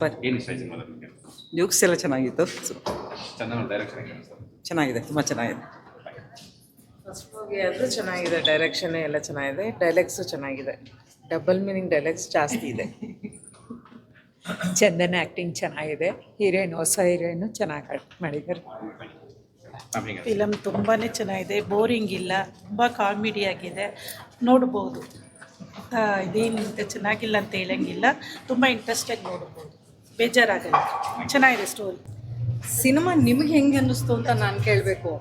ಏನು ಇಷ್ಟ ಆಯ್ತು ಸಿನಿಮಾದಲ್ಲಿ ನಿಮಗೆ? ಲ್ಯೂಕ್ಸ್ ಎಲ್ಲ ಚೆನ್ನಾಗಿತ್ತು. ಚಂದನ ಡೈರೆಕ್ಷನ್ ಹೇಗೆ ಅನಿಸ್ತು? ಚೆನ್ನಾಗಿದೆ, ತುಂಬ ಚೆನ್ನಾಗಿದೆ. ಫಸ್ಟ್ ಮೂವಿ ಆದರೂ ಚೆನ್ನಾಗಿದೆ, ಡೈರೆಕ್ಷನ್ ಎಲ್ಲ ಚೆನ್ನಾಗಿದೆ, ಡೈಲಾಗ್ಸು ಚೆನ್ನಾಗಿದೆ, ಡಬಲ್ ಮೀನಿಂಗ್ ಡೈಲಾಗ್ಸ್ ಜಾಸ್ತಿ ಇದೆ. ಚಂದನ ಆ್ಯಕ್ಟಿಂಗ್ ಚೆನ್ನಾಗಿದೆ, ಹೀರೋಯಿನ್ ಹೊಸ ಹೀರೋಯಿನು ಚೆನ್ನಾಗಿ ಆ್ಯಕ್ಟ್ ಮಾಡಿದ್ದಾರೆ. ಫಿಲಮ್ ತುಂಬಾ ಚೆನ್ನಾಗಿದೆ, ಬೋರಿಂಗ್ ಇಲ್ಲ, ತುಂಬ ಕಾಮಿಡಿ ಆಗಿದೆ, ನೋಡ್ಬೋದು. ಇದೇನು ಚೆನ್ನಾಗಿಲ್ಲ ಅಂತ ಹೇಳಂಗಿಲ್ಲ, ತುಂಬ ಇಂಟ್ರೆಸ್ಟಾಗಿ ನೋಡ್ಬೋದು, ಬೇಜಾರಾಗಲ್ಲ, ಚೆನ್ನಾಗಿದೆ ಸ್ಟೋರಿ. ಸಿನಿಮಾ ನಿಮ್ಗೆ ಹೆಂಗೆ ಅನ್ನಿಸ್ತು ಅಂತ ನಾನು ಕೇಳಬೇಕು.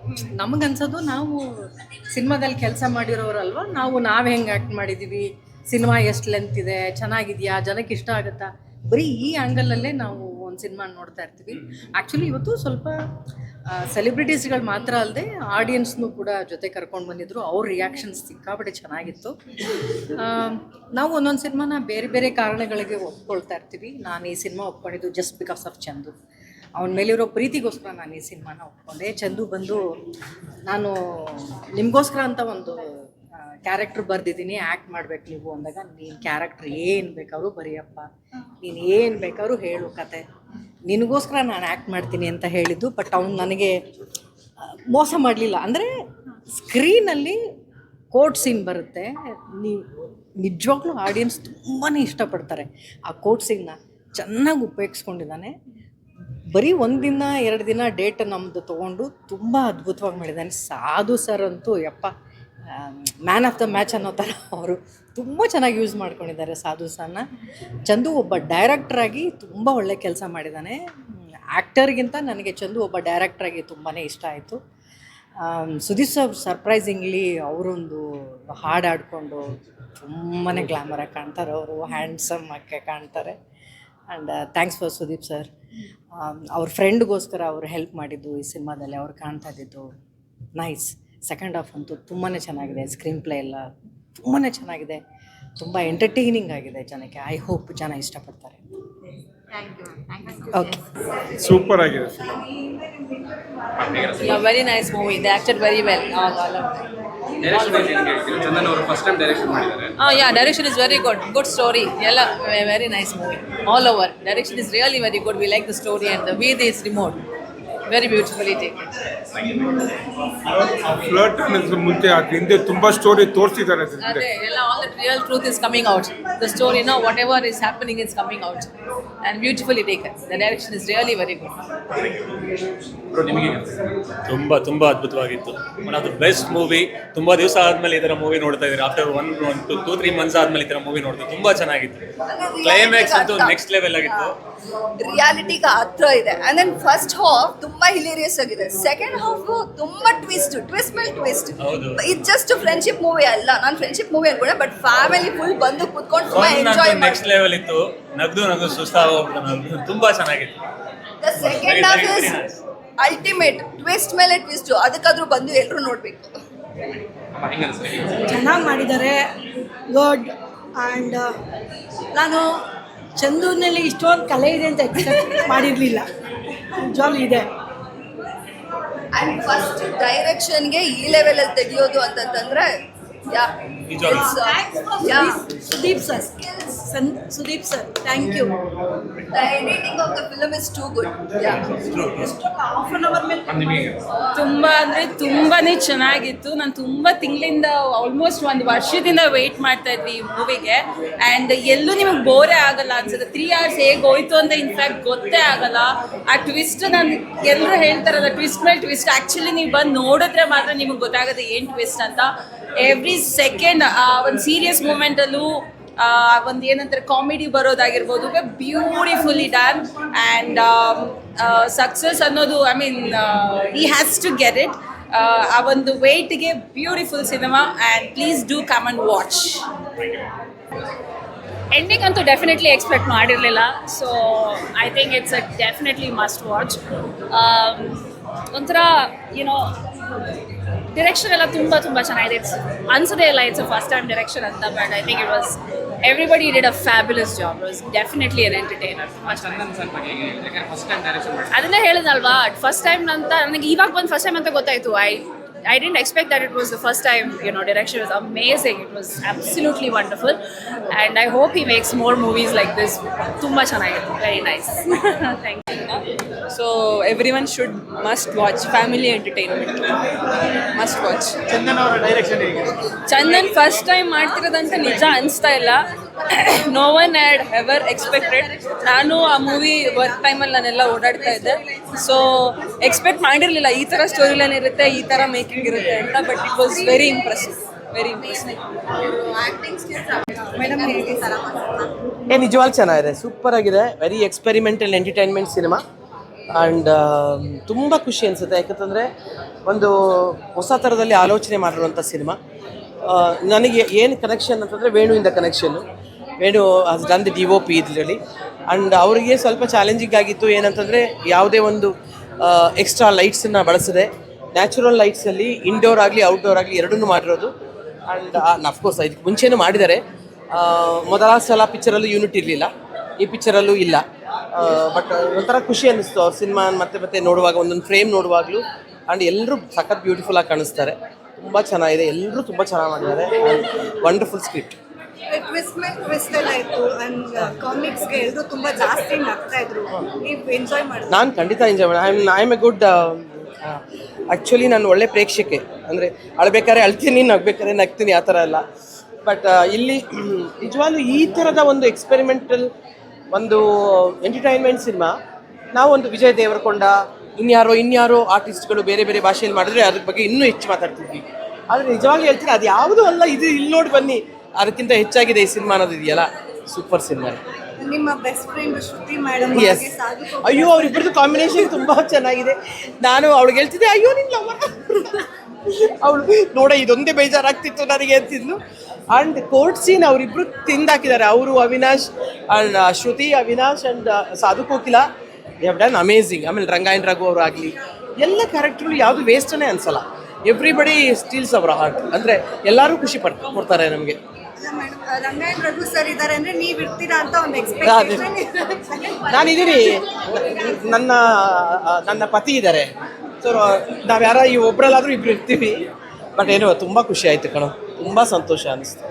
ನಮಗನ್ಸೋದು ನಾವು ಸಿನಿಮಾದಲ್ಲಿ ಕೆಲಸ ಮಾಡಿರೋರಲ್ವ, ನಾವು ಹೆಂಗೆ ಆ್ಯಕ್ಟ್ ಮಾಡಿದ್ದೀವಿ, ಸಿನಿಮಾ ಎಷ್ಟು ಲೆಂತ್ ಇದೆ, ಚೆನ್ನಾಗಿದೆಯಾ, ಜನಕ್ಕೆ ಇಷ್ಟ ಆಗುತ್ತಾ, ಬರೀ ಈ ಆ್ಯಂಗಲಲ್ಲೇ ನಾವು ಒಂದು ಸಿನಿಮಾ ನೋಡ್ತಾ ಇರ್ತೀವಿ. ಆ್ಯಕ್ಚುಲಿ ಇವತ್ತು ಸ್ವಲ್ಪ ಸೆಲೆಬ್ರಿಟೀಸ್ಗಳು ಮಾತ್ರ ಅಲ್ಲದೆ ಆಡಿಯನ್ಸ್ನೂ ಕೂಡ ಜೊತೆ ಕರ್ಕೊಂಡು ಬಂದಿದ್ದರು. ಅವ್ರ ರಿಯಾಕ್ಷನ್ಸ್ ಸಿಕ್ಕಾಪಟ್ಟೆ ಚೆನ್ನಾಗಿತ್ತು. ನಾವು ಒಂದೊಂದು ಸಿನಿಮಾನ ಬೇರೆ ಬೇರೆ ಕಾರಣಗಳಿಗೆ ಒಪ್ಕೊಳ್ತಾ ಇರ್ತೀವಿ. ನಾನು ಈ ಸಿನಿಮಾ ಒಪ್ಕೊಂಡಿದ್ದು ಜಸ್ಟ್ ಬಿಕಾಸ್ ಆಫ್ ಚಂದು, ಅವನ ಮೇಲಿರೋ ಪ್ರೀತಿಗೋಸ್ಕರ ನಾನು ಈ ಸಿನಿಮಾನ ಒಪ್ಕೊಂಡೆ. ಚಂದು ಬಂದು ನಾನು ನಿಮಗೋಸ್ಕರ ಅಂತ ಒಂದು ಕ್ಯಾರೆಕ್ಟ್ರ್ ಬರೆದಿದ್ದೀನಿ, ಆ್ಯಕ್ಟ್ ಮಾಡ್ಬೇಕು ನೀವು ಅಂದಾಗ, ನೀನು ಕ್ಯಾರೆಕ್ಟ್ರ್ ಏನು ಬೇಕಾದ್ರೂ ಬರೆಯಪ್ಪ, ನೀನು ಏನು ಬೇಕಾದ್ರೂ ಹೇಳು ಕತೆ, ನಿನಗೋಸ್ಕರ ನಾನು ಆ್ಯಕ್ಟ್ ಮಾಡ್ತೀನಿ ಅಂತ ಹೇಳಿದ್ದು. ಬಟ್ ಅವ್ನು ನನಗೆ ಮೋಸ ಮಾಡಲಿಲ್ಲ. ಅಂದರೆ ಸ್ಕ್ರೀನಲ್ಲಿ ಕೋರ್ಟ್ ಸೀನ್ ಬರುತ್ತೆ, ನೀವು ನಿಜವಾಗ್ಲೂ ಆಡಿಯನ್ಸ್ ತುಂಬಾ ಇಷ್ಟಪಡ್ತಾರೆ. ಆ ಕೋರ್ಟ್ ಸೀನ್ನ ಚೆನ್ನಾಗಿ ಉಪಯೋಗಿಸ್ಕೊಂಡಿದ್ದಾನೆ. ಬರೀ 1 ದಿನ 2 ದಿನ ಡೇಟ್ ನಮ್ಮದು ತೊಗೊಂಡು ತುಂಬ ಅದ್ಭುತವಾಗಿ ಮಾಡಿದ್ದಾನೆ. ಸಾಧು ಸರ್ ಅಂತೂ ಯಪ್ಪ ಮ್ಯಾನ್ ಆಫ್ ದ ಮ್ಯಾಚ್ ಅನ್ನೋ ಥರ ಅವರು ತುಂಬ ಚೆನ್ನಾಗಿ ಯೂಸ್ ಮಾಡ್ಕೊಂಡಿದ್ದಾರೆ ಸಾಧು ಸರ್ನ. ಚಂದು ಒಬ್ಬ ಡೈರೆಕ್ಟ್ರಾಗಿ ತುಂಬ ಒಳ್ಳೆ ಕೆಲಸ ಮಾಡಿದ್ದಾನೆ. ಆ್ಯಕ್ಟರ್ಗಿಂತ ನನಗೆ ಚಂದು ಒಬ್ಬ ಡೈರೆಕ್ಟ್ರಾಗಿ ತುಂಬಾ ಇಷ್ಟ ಆಯಿತು. ಸುದೀಪ್ ಸರ್ ಸರ್ಪ್ರೈಸಿಂಗ್ಲಿ ಅವರೊಂದು ಹಾಡು ಹಾಡ್ಕೊಂಡು ತುಂಬಾ ಗ್ಲಾಮರಾಗಿ ಕಾಣ್ತಾರೆ, ಅವರು ಹ್ಯಾಂಡ್ಸಮ್ ಆಗಿ ಕಾಣ್ತಾರೆ. And thanks for Sudeep sir. ಅವ್ರ ಫ್ರೆಂಡ್ಗೋಸ್ಕರ ಅವರು ಹೆಲ್ಪ್ ಮಾಡಿದ್ದು ಈ ಸಿನಿಮಾದಲ್ಲಿ ಅವ್ರು ಕಾಣ್ತಾ ಇದ್ದಿದ್ದು ನೈಸ್. ಸೆಕೆಂಡ್ ಹಾಫ್ ಅಂತೂ ತುಂಬಾ ಚೆನ್ನಾಗಿದೆ, ಸ್ಕ್ರೀನ್ ಪ್ಲೇ ಎಲ್ಲ ತುಂಬಾ ಚೆನ್ನಾಗಿದೆ, ತುಂಬ ಎಂಟರ್ಟೈನಿಂಗ್ ಆಗಿದೆ ಜನಕ್ಕೆ. ಐ ಹೋಪ್ ಜನ ಇಷ್ಟಪಡ್ತಾರೆ. ಓಕೆ, ಸೂಪರ್ ಆಗಿದೆ. Very nice movie, they acted very well. Chandan ಅವರು ಫಸ್ಟ್ ಟೈಮ್ ಡೈರೆಕ್ಷನ್ ಮಾಡಿದ್ದಾರೆ. Yeah, direction is very good. Good story. Yella, very nice movie. All over. Direction is really very good. We like the story and the way this remote. Very beautifully taken. Flirt ಅನ್ನೋದ್ರ ಮುಂಚೆ ಆ ಹಿಂದೆ ತುಂಬಾ story ತೋರಿಸಿದ್ದಾರೆ. ಅದೇ ಎಲ್ಲ all the real truth is coming out. The story, now whatever is happening is coming out and beautifully taken. The direction is really very good. Bro, ನಿಮಗೆ ಹೇಗೆ ಅನಿಸ್ತು? ತುಂಬ ಅದ್ಭುತವಾಗಿತ್ತು. One of the best movie. ತುಂಬ ದಿವಸ ಆದಮೇಲೆ ಈ ಥರ ಮೂವಿ ನೋಡ್ತಾ ಇದ್ದೀರಿ. ಆಫ್ಟರ್ 2-3 ಮಂತ್ಸ್ ಆದಮೇಲೆ ಈ ಥರ ಮೂವಿ ನೋಡ್ತೀವಿ. ತುಂಬ ಚೆನ್ನಾಗಿತ್ತು. ಕ್ಲೈಮ್ಯಾಕ್ಸ್ ಅಂತೂ ನೆಕ್ಸ್ಟ್ ಲೆವೆಲ್ ಆಗಿತ್ತು. ರಿಯಾಲಿಟಿಗೆ ಹತ್ರ ಇದೆ. ಆ್ಯಂಡ್ ದೆನ್ ಫಸ್ಟ್ ಹಾಫ್ ತುಂಬ ಹಿಲೇರಿಯಸ್ ಆಗಿದೆ. ಸೆಕೆಂಡ್ ಹಾಫ್ ತುಂಬ ಟ್ವಿಸ್ಟ್ ಮೇಲೆ ಟ್ವಿಸ್ಟ್. ಇದು ಜಸ್ಟ್ ಫ್ರೆಂಡ್ಶಿಪ್ ಮೂವಿ ಅಲ್ಲ, ನಾನು ಫ್ರೆಂಡ್ಶಿಪ್ ಮೂವಿ ಅನ್ಕೊಂಡೆ, ಬಟ್ ಫ್ಯಾಮಿಲಿ ಫುಲ್ ಬಂದು ಕೂತ್ಕೊಂಡು ತುಂಬ ಎಂಜಾಯ್ ಮಾಡಿ ನೆಕ್ಸ್ಟ್ ಲೆವೆಲ್ ಇತ್ತು. ನಗ್ದು ಸುಸ್ತಾಗೋಗ್ಬಿಟ್ಟು ತುಂಬ ಚೆನ್ನಾಗಿತ್ತು. The second half is ultimate. Twist ಮೇಲೆ ಟ್ವಿಸ್ಟ್, ಅದಕ್ಕಾದ್ರೂ ಬಂದು ಎಲ್ಲರೂ ನೋಡಬೇಕು. ಅಮ್ಮ, ಹೆಂಗೆ ಅನಿಸ್ತು? ಚೆನ್ನಾಗಿ ಮಾಡಿದ್ದಾರೆ, ಗುಡ್. ಆ್ಯಂಡ್ ನಾನು ಚಂದೂನಲ್ಲಿ ಇಷ್ಟೊಂದು ಕಲೆ ಇದೆ ಅಂತ ಎಕ್ಸ್ಪೆಕ್ಟ್ ಮಾಡಿರಲಿಲ್ಲ, ನಿಜವಾಗ್ಲೂ ಇದೆ. ಆ್ಯಂಡ್ ಫಸ್ಟ್ ಡೈರೆಕ್ಷನ್ಗೆ ಈ ಲೆವೆಲಲ್ಲಿ ತೆಗಿಯೋದು ಅಂತಂತಂದರೆ Sudeep sir, Sudeep sir, thank you. The editing of the film is too good. Half an hour ಮೇಲೆ ನಿಮಗೆ ಹೇಗೆ ಅನಿಸ್ತು? ತುಂಬ ಅಂದರೆ ತುಂಬಾ ಚೆನ್ನಾಗಿತ್ತು. ನಾನು ತುಂಬ ತಿಂಗಳಿಂದ ಆಲ್ಮೋಸ್ಟ್ 1 ವರ್ಷದಿಂದ ವೆಯ್ಟ್ ಮಾಡ್ತಾ ಇದ್ವಿ ಈ ಮೂವಿಗೆ. ಆ್ಯಂಡ್ ಎಲ್ಲೂ ನಿಮಗೆ ಬೋರೇ ಆಗಲ್ಲ ಅನ್ಸುತ್ತೆ. 3 hours ಹೇಗೆ ಹೋಯ್ತು ಅಂತ ಇನ್ಫ್ಯಾಕ್ಟ್ ಗೊತ್ತೇ ಆಗಲ್ಲ. ಆ ಟ್ವಿಸ್ಟ್, ನಾನು ಎಲ್ಲರೂ ಹೇಳ್ತಾರಲ್ಲ ಟ್ವಿಸ್ಟ್ ಮೇಲೆ ಟ್ವಿಸ್ಟ್, ಆ್ಯಕ್ಚುಲಿ ನೀವು ಬಂದು ನೋಡಿದ್ರೆ ಮಾತ್ರ ನಿಮಗೆ ಗೊತ್ತಾಗುತ್ತೆ ಏನು ಟ್ವಿಸ್ಟ್ ಅಂತ. ಎವ್ರಿ ಸೆಕೆಂಡ್ ಒಂದು ಸೀರಿಯಸ್ ಮೂಮೆಂಟಲ್ಲೂ ಒಂದು ಏನಂತಾರೆ ಕಾಮಿಡಿ ಬರೋದಾಗಿರ್ಬೋದು, ಬ್ಯೂಟಿಫುಲ್ಲಿ ಡನ್. ಆ್ಯಂಡ್ ಸಕ್ಸಸ್ ಅನ್ನೋದು, ಐ ಮೀನ್ ಈ ಹ್ಯಾಸ್ ಟು ಗೆಟ್ ಇಟ್. ಆ ಒಂದು ವೆಯ್ಟ್ಗೆ beautiful cinema. And please do come and watch. Ending ಅಂತೂ ಡೆಫಿನೆಟ್ಲಿ ಎಕ್ಸ್ಪೆಕ್ಟ್ ಮಾಡಿರಲಿಲ್ಲ. So I think it's a definitely must watch. ಒಂಥರ ಏನೋ ಡಿರೆಕ್ಷನ್ ಎಲ್ಲ ತುಂಬ ಚೆನ್ನಾಗಿದೆ. ಇಟ್ಸ್ ಅನ್ಸೋದೇ ಇಲ್ಲ it's a first time direction ಅಂತ. But I think it was everybody did a fabulous job. It was definitely an entertainer. ತುಂಬ ಚಂದನ್ ಸರ್ ಬಗ್ಗೆ ಹೇಗೆ ಹೇಳಿದ್ರೆ, ಯಾಕಂದ್ರೆ ಫಸ್ಟ್ ಟೈಮ್ ಡೈರೆಕ್ಷನ್ ಮಾಡಿ ಅದನ್ನೇ ಹೇಳಿದ್ನಲ್ವಾ, ಫಸ್ಟ್ ಟೈಮ್ ಅಂತ ನನಗೆ ಇವಾಗ ಬಂದು ಫಸ್ಟ್ ಟೈಮ್ ಅಂತ ಗೊತ್ತಾಯಿತು. I didn't expect that it was the first time, you know, direction was amazing. It was absolutely wonderful. And I hope he makes more movies like this. Tumba chanagide. Very nice. Thank you. So every one should must watch, family entertainment must watch. Chandan ಅವರ direction ಹೇಗೆ? Chandan first time ಮಾಡ್ತಿರೋದಂತ ನಿಜ ಅನಿಸ್ತಾ ಇಲ್ಲ. No one had ever expected. ನಾನು ಆ movie work ಟೈಮಲ್ಲಿ ನಾನೆಲ್ಲ ಓಡಾಡ್ತಾ ಇದ್ದೆ, ಸೊ ಎಕ್ಸ್ಪೆಕ್ಟ್ ಮಾಡಿರಲಿಲ್ಲ ಈ ಥರ ಸ್ಟೋರಿ ಲೈನ್ ಇರುತ್ತೆ, ಈ ಥರ ಮೇಕಿಂಗ್ ಇರುತ್ತೆ ಅಂತ. But it was very impressive, very impressive. ನಿಜವಾಗ್ಲೂ ಚೆನ್ನಾಗಿದೆ, ಸೂಪರ್ ಆಗಿದೆ. Very experimental entertainment cinema. And ತುಂಬ ಖುಷಿ ಅನಿಸುತ್ತೆ, ಯಾಕಂತಂದರೆ ಒಂದು ಹೊಸ ಥರದಲ್ಲಿ ಆಲೋಚನೆ ಮಾಡಿರುವಂಥ ಸಿನಿಮಾ. ನನಗೆ ಏನು ಕನೆಕ್ಷನ್ ಅಂತಂದರೆ ವೇಣುವಿಂದ ಕನೆಕ್ಷನ್ನು. Venu has done the DOP ಇದರಲ್ಲಿ. ಆ್ಯಂಡ್ ಅವರಿಗೆ ಸ್ವಲ್ಪ ಚಾಲೆಂಜಿಂಗ್ ಆಗಿತ್ತು ಏನಂತಂದರೆ ಯಾವುದೇ ಒಂದು ಎಕ್ಸ್ಟ್ರಾ ಲೈಟ್ಸನ್ನು ಬಳಸದೆ ನ್ಯಾಚುರಲ್ ಲೈಟ್ಸಲ್ಲಿ ಇಂಡೋರ್ ಆಗಲಿ ಔಟ್ಡೋರ್ ಆಗಲಿ ಎರಡನ್ನೂ ಮಾಡಿರೋದು. ಆ್ಯಂಡ್ ಅಫ್ಕೋರ್ಸ್ ಇದಕ್ಕೆ ಮುಂಚೆನೂ ಮಾಡಿದ್ದಾರೆ. ಮೊದಲ ಸಲ ಪಿಕ್ಚರಲ್ಲೂ ಯೂನಿಟ್ ಇರಲಿಲ್ಲ, ಈ ಪಿಕ್ಚರಲ್ಲೂ ಇಲ್ಲ. ಬಟ್ ಒಂಥರ ಖುಷಿ ಅನ್ನಿಸ್ತು ಅವ್ರ ಸಿನಿಮಾ ಮತ್ತೆ ನೋಡುವಾಗ, ಒಂದೊಂದು ಫ್ರೇಮ್ ನೋಡುವಾಗಲೂ. ಆ್ಯಂಡ್ ಎಲ್ಲರೂ ಸಖತ್ ಬ್ಯೂಟಿಫುಲ್ ಆಗಿ ಕಾಣಿಸ್ತಾರೆ, ತುಂಬ ಚೆನ್ನಾಗಿದೆ, ಎಲ್ಲರೂ ತುಂಬ ಚೆನ್ನಾಗಿ ಮಾಡಿದ್ದಾರೆ. Wonderful script. ಟ್ವಿಸ್ಟ್ ಎಲ್ಲ ಇತ್ತು ಅಂಡ್ ಕಾಮಿಕ್ಸ್ಗೆ ಎಲ್ಲರೂ ತುಂಬ ಜಾಸ್ತಿ ನಗ್ತಾ ಇದ್ರು. ನೀವು ಎಂಜಾಯ್ ಮಾಡಿದ್ರಿ? ನಾನು ಖಂಡಿತ ಎಂಜಾಯ್ ಮಾಡಿ. I am A good, actually ನಾನು ಒಳ್ಳೆ ಪ್ರೇಕ್ಷಕೆ. ಅಂದರೆ ಅಳ್ಬೇಕಾದ್ರೆ ಅಳ್ತೀನಿ, ನಗ್ಬೇಕಾದ್ರೆ ನಗ್ತೀನಿ, ಆ ಥರ ಎಲ್ಲ. ಬಟ್ ಇಲ್ಲಿ ನಿಜವಾಗ್ಲೂ ಈ ಥರದ ಒಂದು ಎಕ್ಸ್ಪೆರಿಮೆಂಟಲ್ ಒಂದು ಎಂಟರ್ಟೈನ್ಮೆಂಟ್ ಸಿನಿಮಾ ನಾವು ಒಂದು ವಿಜಯ್ ದೇವರಕೊಂಡ ಇನ್ಯಾರೋ ಆರ್ಟಿಸ್ಟ್ಗಳು ಬೇರೆ ಬೇರೆ ಭಾಷೆಯಲ್ಲಿ ಮಾಡಿದ್ರೆ ಅದ್ರ ಬಗ್ಗೆ ಇನ್ನೂ ಹೆಚ್ಚು ಮಾತಾಡ್ತಿದ್ವಿ. ಆದರೆ ನಿಜವಾಗ್ಲೂ ಹೇಳ್ತೀನಿ, ಅದು ಯಾವುದೂ ಅಲ್ಲ, ಇದು ಇಲ್ಲಿ ನೋಡಿ ಬನ್ನಿ, ಅದಕ್ಕಿಂತ ಹೆಚ್ಚಾಗಿದೆ ಈ ಸಿನಿಮಾ ಅನ್ನೋದು ಇದೆಯಲ್ಲ, ಸೂಪರ್ ಸಿನಿಮಾ. ನಿಮ್ಮ ಬೆಸ್ಟ್ ಫ್ರೆಂಡ್ ಶ್ರುತಿ ಮೇಡಮ್. ಎಸ್, ಅಯ್ಯೋ ಅವರಿಬ್ಬರದ್ದು ಕಾಂಬಿನೇಷನ್ ತುಂಬ ಚೆನ್ನಾಗಿದೆ. ನಾನು ಅವಳಿಗೆ ಹೇಳ್ತಿದ್ದೆ, ಅಯ್ಯೋ ನಿನ್ನ ಅವಳು ನೋಡ ಇದೊಂದೇ ಬೇಜಾರಾಗ್ತಿತ್ತು ನನಗೆ ಅಂತಿದ್ಲು. ಆ್ಯಂಡ್ ಕೋರ್ಟ್ ಸೀನ್ ಅವರಿಬ್ಬರು ತಿಂದಾಕಿದ್ದಾರೆ, ಅವರು Avinash and Shruti, Avinash and Sadhu Kokila have done amazing. ಆಮೇಲೆ ರಂಗಾಯಣ್ ರಘು ಅವರು ಆಗಲಿ, ಎಲ್ಲ ಕ್ಯಾರೆಕ್ಟರ್ಗಳು ಯಾವುದು ವೇಸ್ಟನ್ನೇ ಅನಿಸಲ್ಲ. ಎವ್ರಿಬಡಿ ಸ್ಟೀಲ್ಸ್ ಅವರ ಹಾರ್ಟ್. ಅಂದರೆ ಎಲ್ಲರೂ ಖುಷಿ ಕೊಡ್ತಾರೆ ನಮಗೆ. ರಂಗಾಯಣ್ ರಘು ಸರ್ ಇದ್ದಾರೆ ಅಂದ್ರೆ ನೀವು ಇರ್ತೀರಾ ಅಂತ ಒಂದು ಎಕ್ಸ್ಪೆಕ್ಟೇಷನ್. ನಾನಿದ್ದೀನಿ, ನನ್ನ ಪತಿ ಇದ್ದಾರೆ, ಸೊ ನಾವು ಯಾರ ಈ ಒಬ್ಬರಲ್ಲಾದರೂ ಇಬ್ಬರು ಇರ್ತೀವಿ. ಬಟ್ ಏನೋ ತುಂಬ ಖುಷಿ ಆಯಿತು ಕಣೋ, ತುಂಬ ಸಂತೋಷ ಅನ್ನಿಸ್ತು.